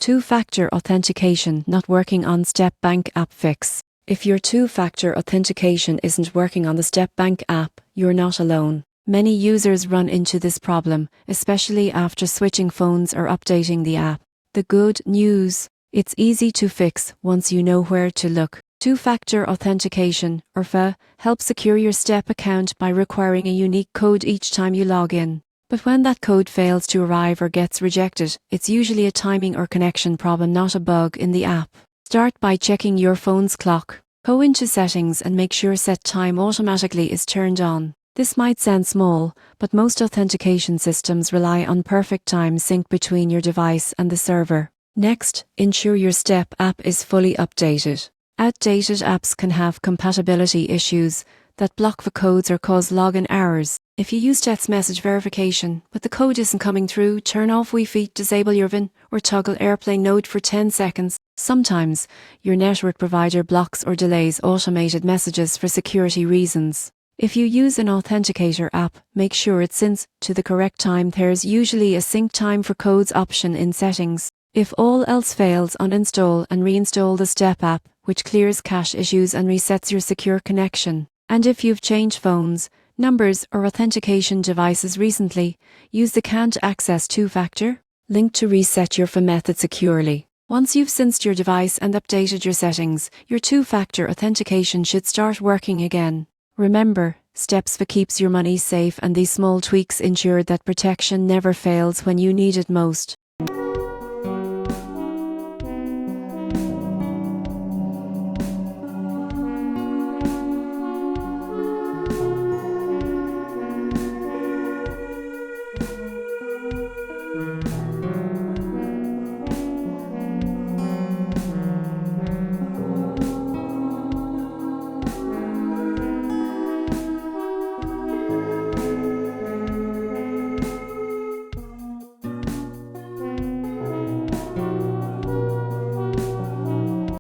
Two-factor authentication not working on Step Bank app fix. If your two-factor authentication isn't working on the Step Bank app, you're not alone. Many users run into this problem, especially after switching phones or updating the app. The good news: it's easy to fix once you know where to look. Two-factor authentication, or FA, helps secure your Step account by requiring a unique code each time you log in. But when that code fails to arrive or gets rejected, it's usually a timing or connection problem, not a bug in the app. Start by checking your phone's clock. Go into settings and make sure set time automatically is turned on. This might sound small, but most authentication systems rely on perfect time sync between your device and the server. Next, ensure your Step app is fully updated. Outdated apps can have compatibility issues that block the codes or cause login errors. If you use text message verification, but the code isn't coming through, turn off Wi-Fi, disable your VIN, or toggle airplane mode for 10 seconds. Sometimes, your network provider blocks or delays automated messages for security reasons. If you use an authenticator app, make sure it syncs to the correct time. There's usually a sync time for codes option in settings. If all else fails, uninstall and reinstall the Step app, which clears cache issues and resets your secure connection. And if you've changed phones, numbers, or authentication devices recently, use the Can't Access two-factor link to reset your FA method securely. Once you've synced your device and updated your settings, your two-factor authentication should start working again. Remember, Steps FA keeps your money safe, and these small tweaks ensure that protection never fails when you need it most.